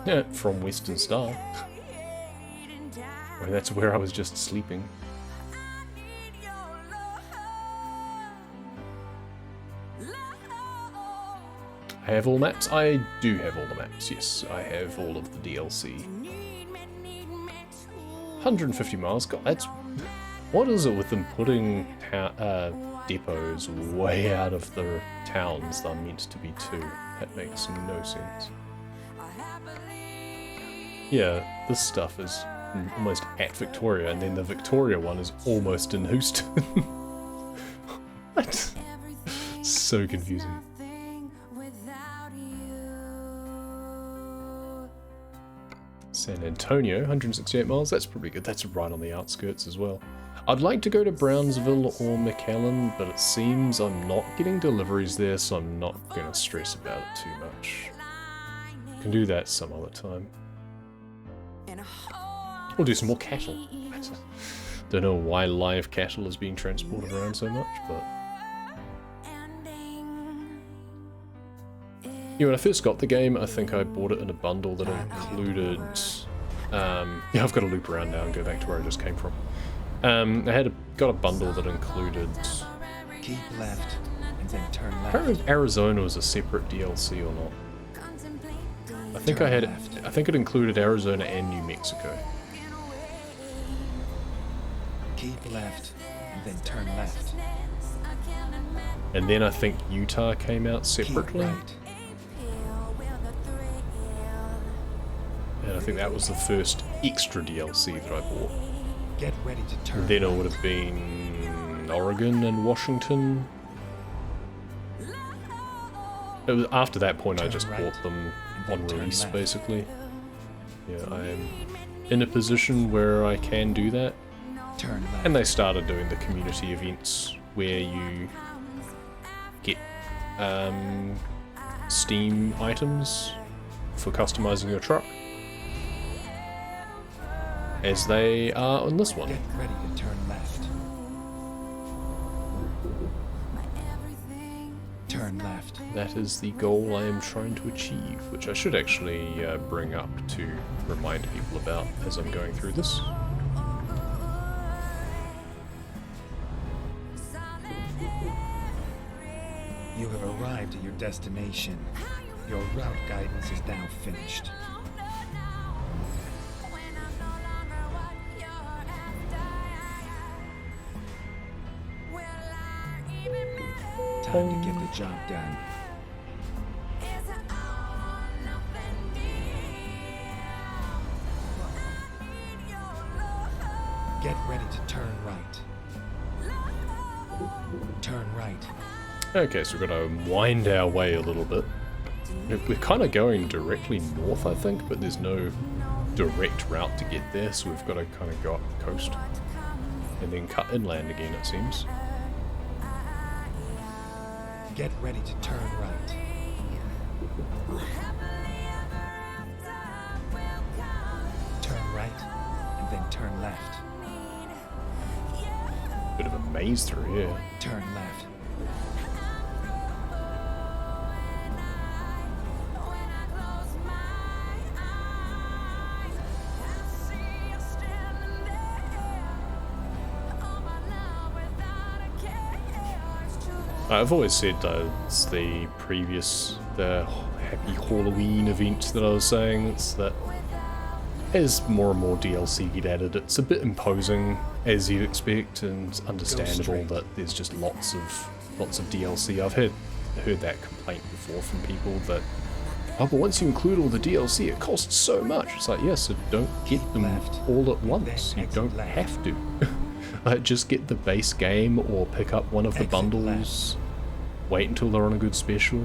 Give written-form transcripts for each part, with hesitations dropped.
Yeah, from Western Star. Well, that's where I was just sleeping. I have all maps? I do have all the maps, yes. I have all of the DLC. 150 miles? God, that's... What is it with them putting depots way out of the towns that are meant to be to? That makes no sense. Yeah, this stuff is almost at Victoria, and then the Victoria one is almost in Houston. What? So confusing. San Antonio, 168 miles, that's probably good. That's right on the outskirts as well. I'd like to go to Brownsville or McAllen, but it seems I'm not getting deliveries there, so I'm not going to stress about it too much. Can do that some other time. We'll do some more cattle. Don't know why live cattle is being transported around so much, but... Yeah, when I first got the game, I think I bought it in a bundle that included... yeah, I've got to loop around now and go back to where I just came from. I got a bundle that included... Keep left, and then turn left. I don't know if Arizona was a separate DLC or not. I think I think it included Arizona and New Mexico. Keep left, and then turn left. And then I think Utah came out separately. Keep right. And I think that was the first extra DLC that I bought. Get ready to turn. Then it would have been Oregon and Washington. It was after that point I just bought them on release, basically. Yeah, I am in a position where I can do that. Turn left. And they started doing the community events where you get Steam items for customizing your truck, as they are on this one. Get ready to turn left. Turn left. That is the goal I am trying to achieve, which I should actually bring up to remind people about as I'm going through this. You have arrived at your destination. Your route guidance is now finished. Time to get the job done. Get ready to turn right. Turn right. Okay, so we've got to wind our way a little bit. We're kind of going directly north, I think, but there's no direct route to get there, so we've got to kind of go up the coast and then cut inland again, it seems. Get ready to turn right. Turn right, and then turn left. Bit of a maze through here. Turn left. I've always said it's the Happy Halloween event that I was saying. It's that as more and more DLC get added, it's a bit imposing, as you'd expect, and it's understandable that there's just lots of DLC. I've heard that complaint before from people that, oh, but once you include all the DLC, it costs so much. It's like, yes, so don't get them all at once. You don't have to. Just get the base game or pick up one of the bundles. Wait until they're on a good special.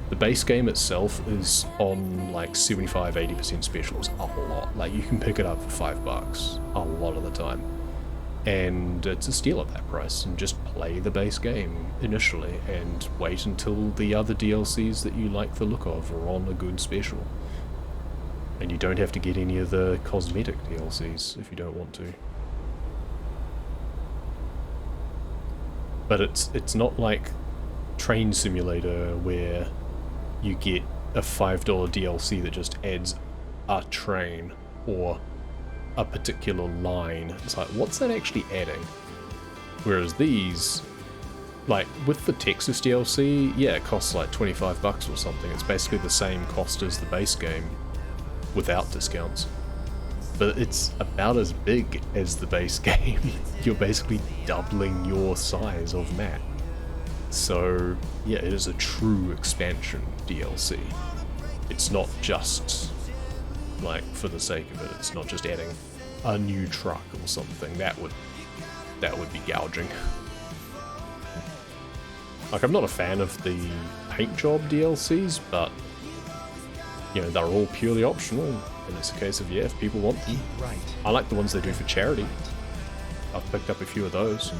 The base game itself is on like 75-80% specials a lot. Like you can pick it up for $5 a lot of the time. And it's a steal at that price. And just play the base game initially and wait until the other DLCs that you like the look of are on a good special. And you don't have to get any of the cosmetic DLCs if you don't want to. But it's not like Train Simulator where you get a $5 DLC that just adds a train or a particular line. It's like, what's that actually adding? Whereas these, like with the Texas DLC, yeah, it costs like 25 bucks or something. It's basically the same cost as the base game without discounts. But it's about as big as the base game. You're basically doubling your size of map. So yeah, it is a true expansion DLC. It's not just like for the sake of it. It's not just adding a new truck or something. That would be gouging. Like, I'm not a fan of the paint job DLCs, but you know, they're all purely optional, and it's a case of, yeah, if people want them. Right. I like the ones they do for charity. I've picked up a few of those.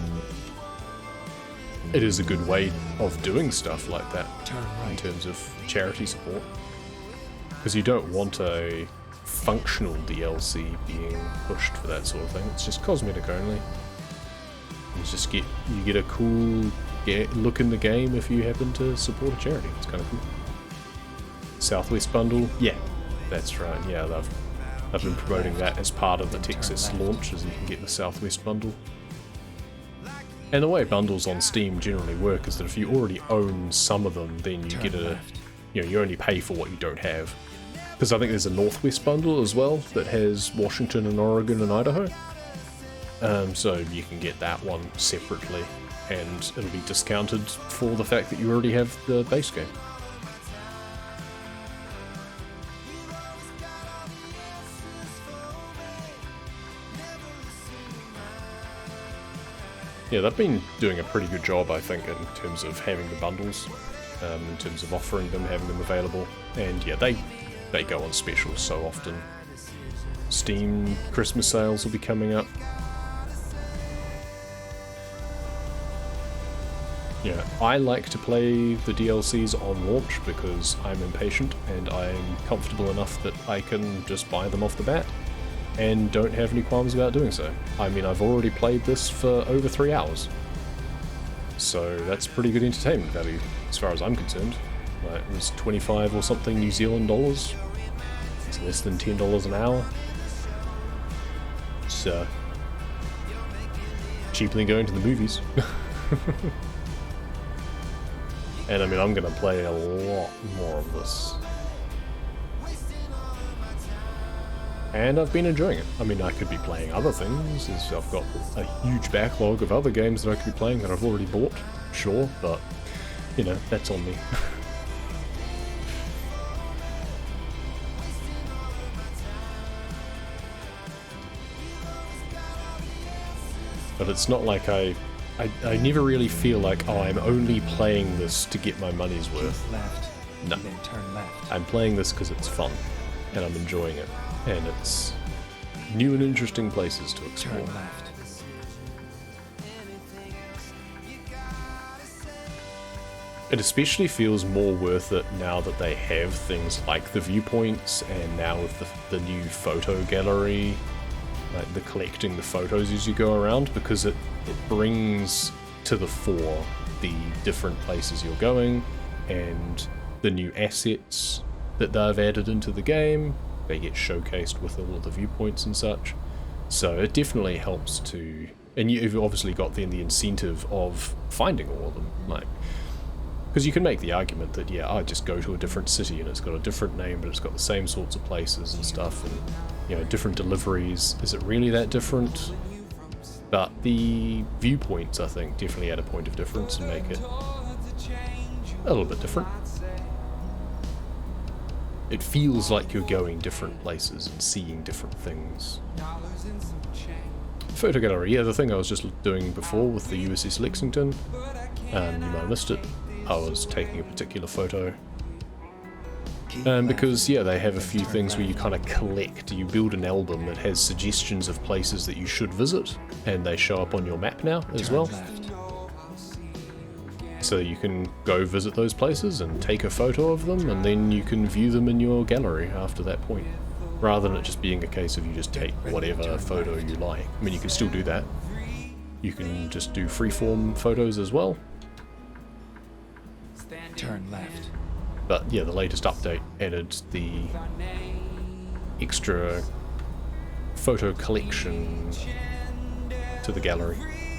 It is a good way of doing stuff like that in terms of charity support. Because you don't want a functional DLC being pushed for that sort of thing. It's just cosmetic only. You get a cool look in the game if you happen to support a charity. It's kind of cool. Southwest bundle, yeah, that's right. Yeah, I've been promoting that as part of the Texas launch, as you can get the Southwest bundle. And the way bundles on Steam generally work is that if you already own some of them, then you get you only pay for what you don't have. Because I think there's a Northwest bundle as well that has Washington and Oregon and Idaho. So you can get that one separately, and it'll be discounted for the fact that you already have the base game. Yeah, they've been doing a pretty good job, I think, in terms of having the bundles, in terms of offering them, having them available, and yeah, they go on specials so often. Steam Christmas sales will be coming up. Yeah, I like to play the DLCs on launch because I'm impatient and I'm comfortable enough that I can just buy them off the bat and don't have any qualms about doing so. I mean, I've already played this for over 3 hours, so that's pretty good entertainment value as far as I'm concerned. Like, it was 25 or something New Zealand dollars. It's less than $10 an hour. So cheaper than going to the movies. And I mean, I'm gonna play a lot more of this. And I've been enjoying it. I mean, I could be playing other things, as I've got a huge backlog of other games that I could be playing that I've already bought, sure, but, you know, that's on me. But it's not like I never really feel like, oh, I'm only playing this to get my money's worth. Left. No. Then turn left. I'm playing this because it's fun, and I'm enjoying it, and it's new and interesting places to explore. Turn left. It especially feels more worth it now that they have things like the viewpoints, and now with the new photo gallery, like the collecting the photos as you go around, because it brings to the fore the different places you're going and the new assets that they've added into the game. They get showcased with all of the viewpoints and such. So it definitely helps to... And you've obviously got then the incentive of finding all of them, like... Because you can make the argument that, yeah, I just go to a different city and it's got a different name, but it's got the same sorts of places and stuff, and, you know, different deliveries. Is it really that different? But the viewpoints, I think, definitely add a point of difference and make it a little bit different. It feels like you're going different places and seeing different things. Photo gallery, yeah, the thing I was just doing before with the USS Lexington, you might have missed it. I was taking a particular photo. Because, yeah, they have a few things where you kind of collect, you build an album that has suggestions of places that you should visit, and they show up on your map now as well. So you can go visit those places and take a photo of them, and then you can view them in your gallery after that point, rather than it just being a case of you just take whatever photo you like. I mean, you can still do that. You can just do freeform photos as well. Turn left. But yeah, the latest update added the extra photo collection to the gallery,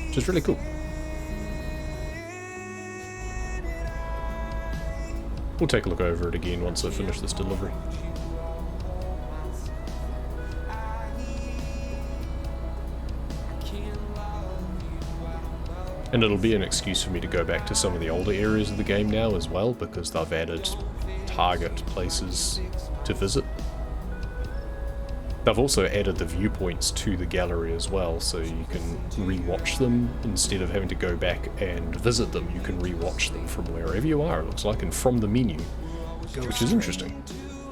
which is really cool. We'll take a look over it again once I finish this delivery. And it'll be an excuse for me to go back to some of the older areas of the game now as well, because they've added target places to visit. They've also added the viewpoints to the gallery as well, so you can re-watch them instead of having to go back and visit them. You can re-watch them from wherever you are, it looks like, and from the menu, which is interesting.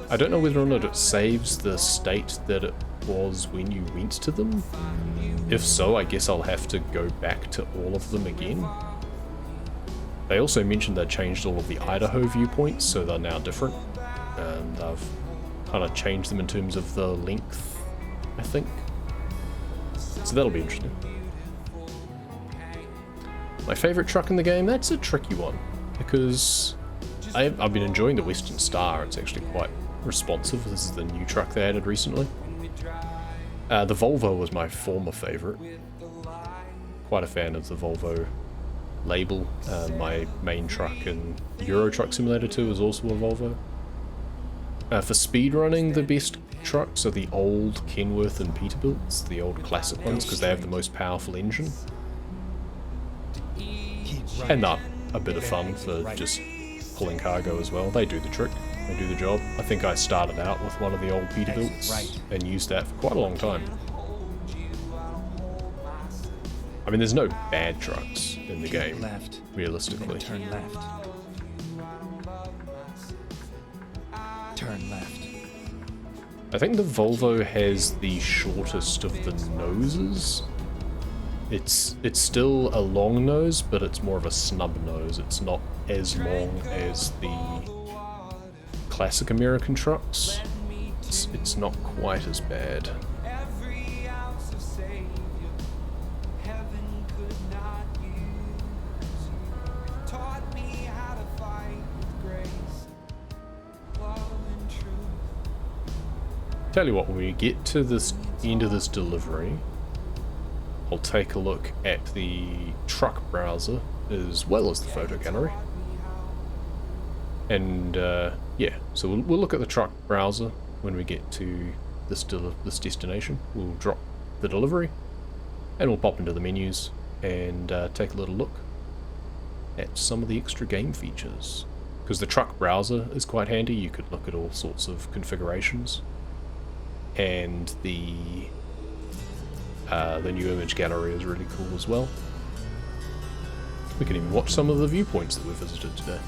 I don't know whether or not it saves the state that it was when you went to them. If so, I guess I'll have to go back to all of them again. They also mentioned they changed all of the Idaho viewpoints, so they're now different. And they've kind of changed them in terms of the length, I think. So that'll be interesting. My favourite truck in the game? That's a tricky one, because I've been enjoying the Western Star. It's actually quite responsive. This is the new truck they added recently. The Volvo was my former favourite. Quite a fan of the Volvo label. My main truck in Euro Truck Simulator 2 is also a Volvo. For speedrunning, the best trucks are the old Kenworth and Peterbilts, the old classic ones, because they have the most powerful engine. And they're a bit of fun for just pulling cargo as well. They do the trick. They do the job. I think I started out with one of the old Peterbilts and used that for quite a long time. I mean, there's no bad trucks in the game, realistically. Turn left. Turn left. I think the Volvo has the shortest of the noses. It's still a long nose, but it's more of a snub nose. It's not as long as the classic American trucks. It's not quite as bad. Tell you what, when we get to this end of this delivery, I'll take a look at the truck browser as well as the photo gallery. And yeah, so we'll look at the truck browser when we get to this destination. We'll drop the delivery and we'll pop into the menus and take a little look at some of the extra game features. Because the truck browser is quite handy, you could look at all sorts of configurations. And the new image gallery is really cool as well. We can even watch some of the viewpoints that we visited today.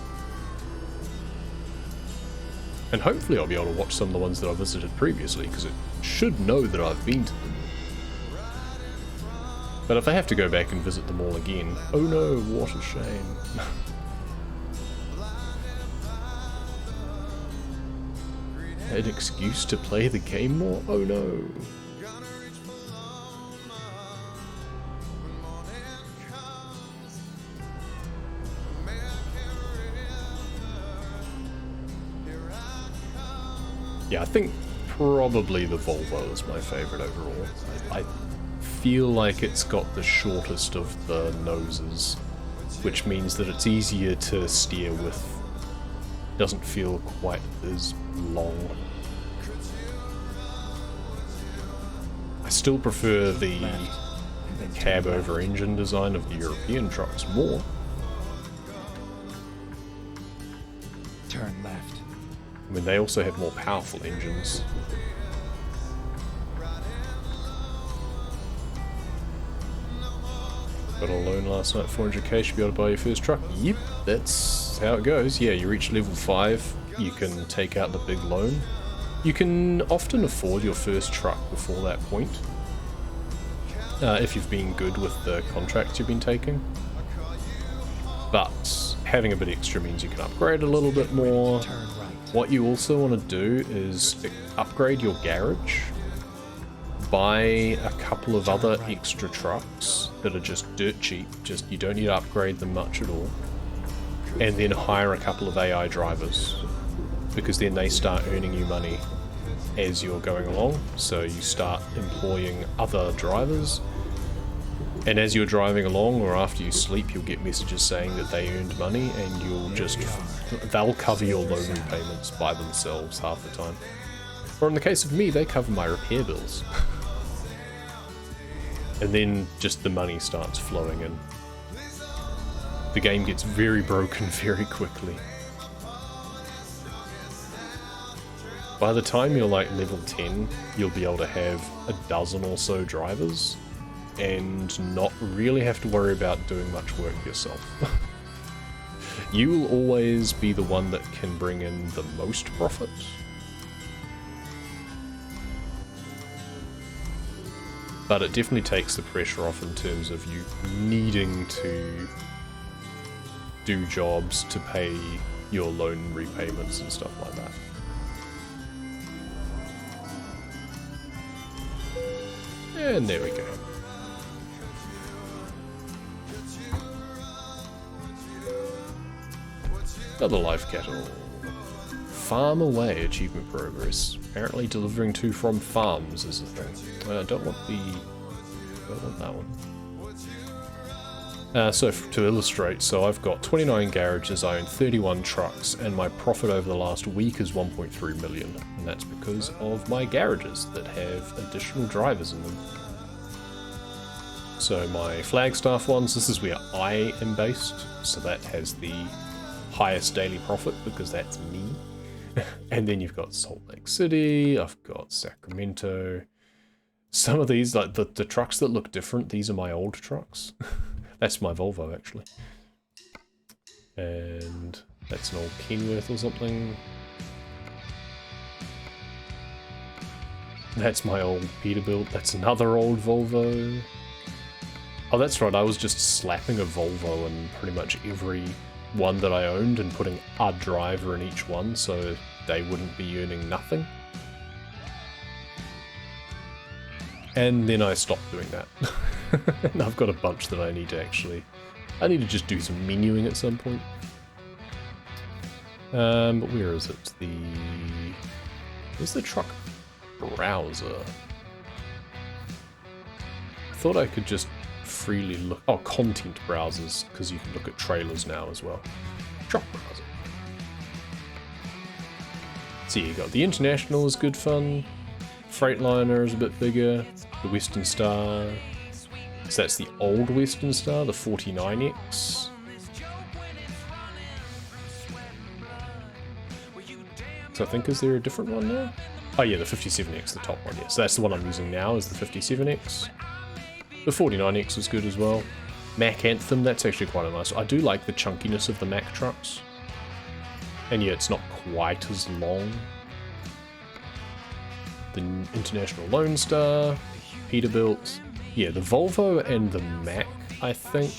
And hopefully I'll be able to watch some of the ones that I visited previously, because it should know that I've been to them. But if I have to go back and visit them all again, oh no, what a shame. An excuse to play the game more? Oh no. Yeah, I think probably the Volvo is my favourite overall. I feel like it's got the shortest of the noses, which means that it's easier to steer with. Doesn't feel quite as long. I still prefer the cab over engine design of the European trucks more. Turn left. I mean, they also have more powerful engines. Got a loan last night, 400k, should be able to buy your first truck. Yep, that's how it goes. Yeah, you reach level 5, you can take out the big loan. You can often afford your first truck before that point, if you've been good with the contracts you've been taking. But having a bit extra means you can upgrade a little bit more. What you also want to do is upgrade your garage. Buy a couple of other extra trucks that are just dirt cheap, just you don't need to upgrade them much at all, and then hire a couple of AI drivers, because then they start earning you money as you're going along. So you start employing other drivers, and as you're driving along or after you sleep, you'll get messages saying that they earned money, and they'll cover your loan repayments by themselves half the time. Or in the case of me, they cover my repair bills. And then just the money starts flowing in. The game gets very broken very quickly. By the time you're like level 10, you'll be able to have a dozen or so drivers and not really have to worry about doing much work yourself. You will always be the one that can bring in the most profit. But it definitely takes the pressure off in terms of you needing to do jobs to pay your loan repayments and stuff like that. And there we go. Another life cattle. Farm away, achievement progress. Apparently delivering to from farms is a thing. I don't want that one. So to illustrate, so I've got 29 garages, I own 31 trucks, and my profit over the last week is 1.3 million. And that's because of my garages that have additional drivers in them. So my Flagstaff ones, this is where I am based, so that has the highest daily profit because that's me. And then you've got Salt Lake City, I've got Sacramento. Some of these, like the trucks that look different, these are my old trucks. That's my Volvo, actually. And that's an old Kenworth or something. That's my old Peterbilt. That's another old Volvo. Oh, that's right, I was just slapping a Volvo in pretty much every one that I owned and putting a driver in each one so they wouldn't be earning nothing. And then I stopped doing that. And I've got a bunch that I need to just do some menuing at some point. But where is it? Where's the truck browser? I thought I could just freely look. Oh, content browsers, because you can look at trailers now as well. Truck browser. So you got the International is good fun. Freightliner is a bit bigger. The Western Star. So that's the old Western Star, the 49X. So I think, is there a different one now? Oh yeah, the 57X, the top one, yeah. So that's the one I'm using now, is the 57X. The 49X was good as well. Mack Anthem, that's actually quite a nice. I do like the chunkiness of the Mack trucks. And yeah, it's not quite as long. The International Lone Star, Peterbilt. Yeah, the Volvo and the Mack, I think,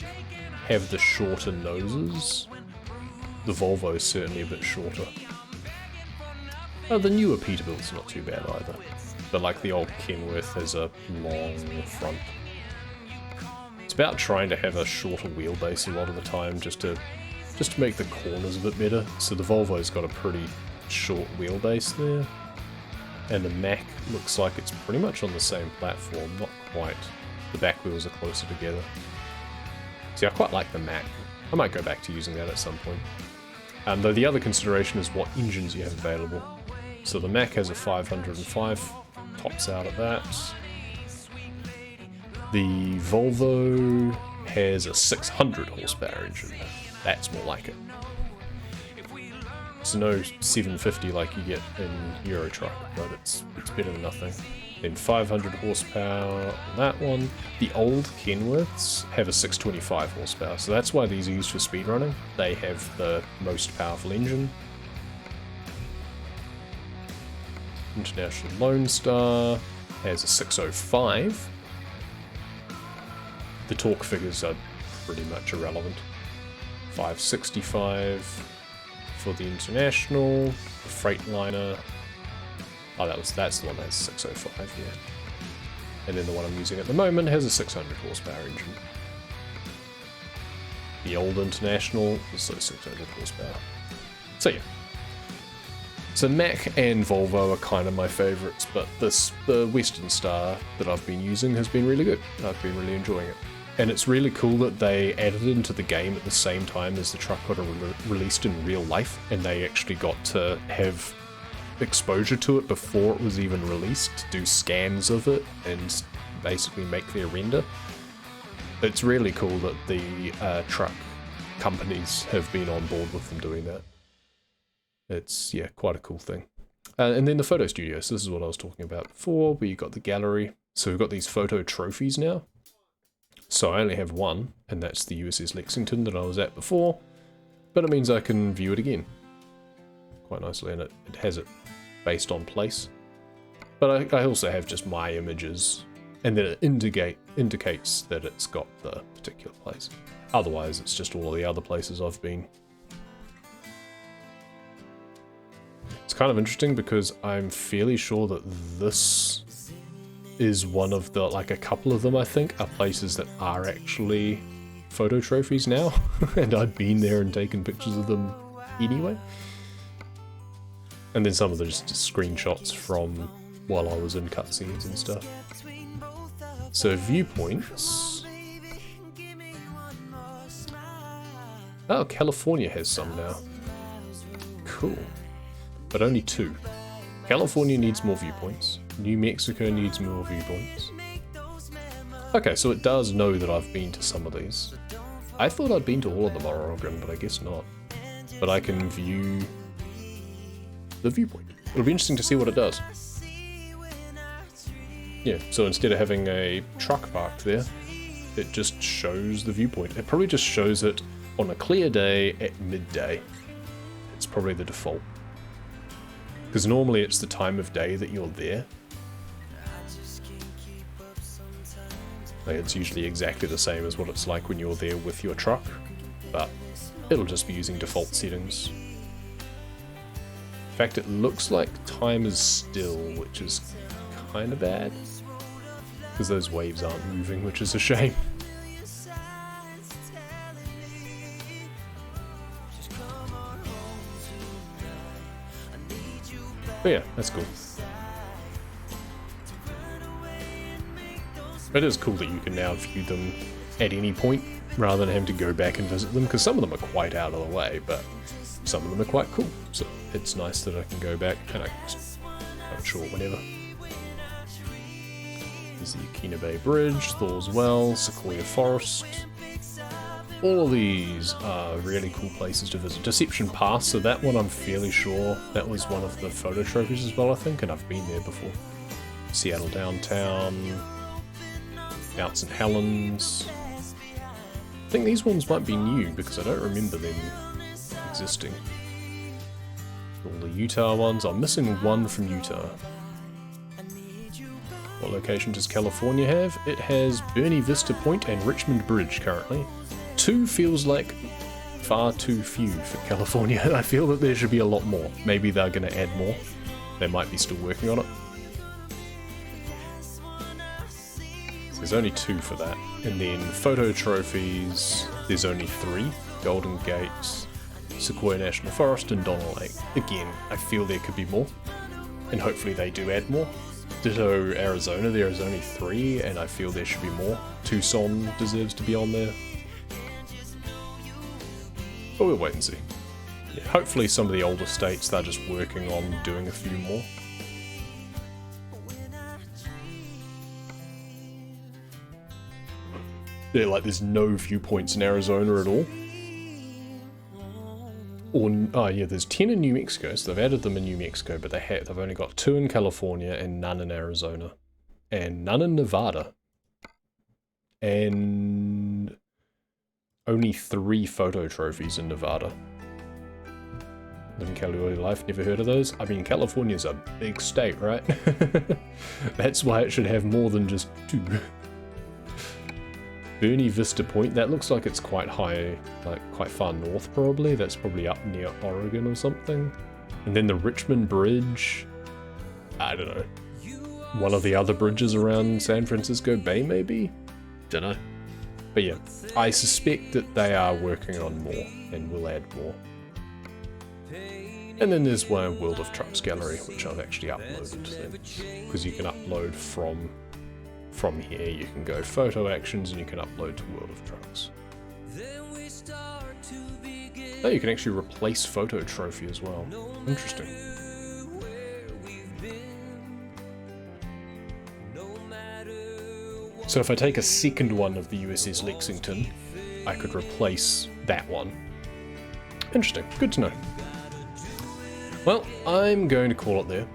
have the shorter noses. The Volvo is certainly a bit shorter. Oh, the newer Peterbilt's not too bad either. But like the old Kenworth has a long front. It's about trying to have a shorter wheelbase a lot of the time just to make the corners a bit better. So the Volvo's got a pretty short wheelbase there. And the Mack looks like it's pretty much on the same platform, not quite. The back wheels are closer together. See, I quite like the Mack. I might go back to using that at some point. Though the other consideration is what engines you have available. So the Mack has a 505, tops out at that. The Volvo has a 600 horsepower engine. That's more like it. It's no 750 like you get in Euro Truck, but it's better than nothing. Then 500 horsepower on that one. The old Kenworths have a 625 horsepower, so that's why these are used for speedrunning. They have the most powerful engine. International Lone Star has a 605. The torque figures are pretty much irrelevant. 565 for the International. The Freightliner. Oh, that's the one that has 605, yeah. And then the one I'm using at the moment has a 600 horsepower engine. The old International, also 600 horsepower. So yeah. So Mac and Volvo are kind of my favorites, but the Western Star that I've been using has been really good. I've been really enjoying it. And it's really cool that they added it into the game at the same time as the truck got released in real life, and they actually got to have exposure to it before it was even released, to do scans of it and basically make their render. It's really cool that the truck companies have been on board with them doing that. It's, yeah, quite a cool thing. And then the photo studio, so this is what I was talking about before, where you got the gallery. So we've got these photo trophies now. So I only have one, and that's the USS Lexington that I was at before, but it means I can view it again quite nicely, and it has it based on place. But I also have just my images, and then it indicates that it's got the particular place. Otherwise, it's just all of the other places I've been. It's kind of interesting because I'm fairly sure that this is one of the, like a couple of them I think, are places that are actually photo trophies now, and I'd been there and taken pictures of them anyway. And then some of the just screenshots from while I was in cutscenes and stuff. So viewpoints. Oh, California has some now. Cool. But only 2. California needs more viewpoints. New Mexico needs more viewpoints. Okay, so it does know that I've been to some of these. I thought I'd been to all of them, Oregon, but I guess not. But I can view the viewpoint. It'll be interesting to see what it does. Yeah, so instead of having a truck parked there, it just shows the viewpoint. It probably just shows it on a clear day at midday. It's probably the default. Because normally it's the time of day that you're there. Like it's usually exactly the same as what it's like when you're there with your truck, but it'll just be using default settings. In fact, it looks like time is still, which is kind of bad, because those waves aren't moving, which is a shame. But yeah, that's cool. It is cool that you can now view them at any point, rather than having to go back and visit them, because some of them are quite out of the way, but some of them are quite cool. So it's nice that I can go back, and I can just go short whenever. There's the Yakina Bay Bridge, Thor's Well, Sequoia Forest. All of these are really cool places to visit. Deception Pass, so that one I'm fairly sure that was one of the photo trophies as well, I think, and I've been there before. Seattle Downtown, Mount St. Helens. I think these ones might be new because I don't remember them existing. All the Utah ones. I'm missing one from Utah. What location does California have? It has Bernie Vista Point and Richmond Bridge currently. 2 feels like far too few for California. I feel that there should be a lot more. Maybe they're going to add more. They might be still working on it. So there's only 2 for that. And then photo trophies, there's only 3. Golden Gate, Sequoia National Forest, and Donner Lake. Again, I feel there could be more. And hopefully they do add more. Ditto Arizona, there is only 3, and I feel there should be more. Tucson deserves to be on there. But we'll wait and see. Yeah, hopefully some of the older states, they're just working on doing a few more. Yeah, like there's no viewpoints in Arizona at all. Or, oh yeah, there's 10 in New Mexico, so they've added them in New Mexico, but they've only got 2 in California and none in Arizona. And none in Nevada. And only 3 photo trophies in Nevada. Living California Life, never heard of those? I mean, California's a big state, right? That's why it should have more than just 2. Bernie Vista Point, that looks like it's quite high, like quite far north probably. That's probably up near Oregon or something. And then the Richmond Bridge, I don't know. One of the other bridges around San Francisco Bay maybe? Don't know. But yeah, I suspect that they are working on more and will add more. And then there's my World of Trucks gallery, which I've actually uploaded, because you can upload from here. You can go photo actions and you can upload to World of Trucks. Oh, you can actually replace photo trophy as well. Interesting. So if I take a second one of the USS Lexington, I could replace that one. Interesting. Good to know. Well, I'm going to call it there.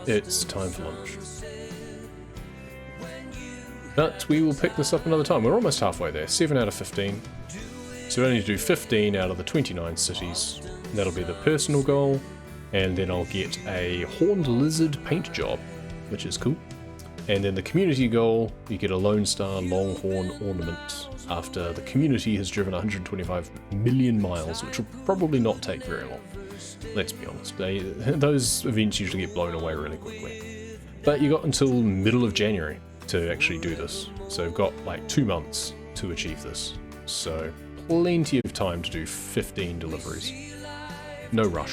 It's time for lunch. But we will pick this up another time. We're almost halfway there. 7 out of 15. So we only need to do 15 out of the 29 cities. That'll be the personal goal. And then I'll get a horned lizard paint job, which is cool. And then the community goal, you get a Lone Star Longhorn ornament after the community has driven 125 million miles, which will probably not take very long. Let's be honest, those events usually get blown away really quickly. But you got until middle of January to actually do this. So you've got like 2 months to achieve this. So plenty of time to do 15 deliveries. No rush.